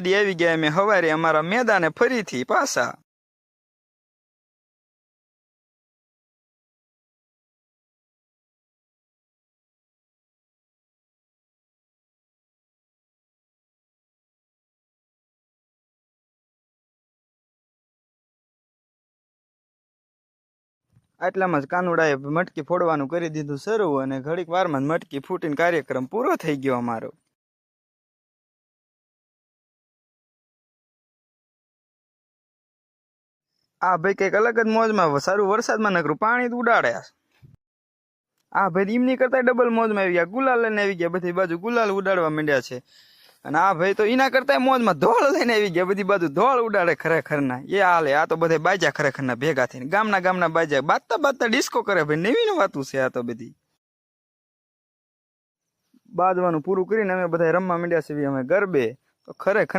દી આવી ગયા અમે હવારે અમારા મેદાને ફરીથી પાછા। આટલામાં જ કાનુડાએ મટકી ફોડવાનું કરી દીધું શરૂ અને ઘડીક વારમાં જ મટકી ફૂટીને કાર્યક્રમ પૂરો થઈ ગયો અમારો। આ ભાઈ કંઈક અલગ જ મોજમાં સારું વરસાદમાં નકરું પાણી જ ઉડાડે। આ ભાઈ એમની કરતા ડબલ મોજમાં આવી ગયા, ગુલાલ લઈને આવી ગયા, બધી બાજુ ગુલાલ ઉડાડવા માંડ્યા છે। અને આ ભાઈ તો એના કરતા મોજમાં ધોળ લઈને આવી ગયા, બધી બાજુ ધોળ ઉડાડે ખરેખરના। એ હાલે, આ તો બધા બાજા ખરેખરના ભેગા થઈને ગામના બાજા બાજતા ડિસ્કો કરે ભાઈ, નવીન વાતું છે આ તો બધી। બાજવાનું પૂરું કરીને અમે બધા રમવા માંડ્યા છીએ અમે ગરબે, તો ખરેખર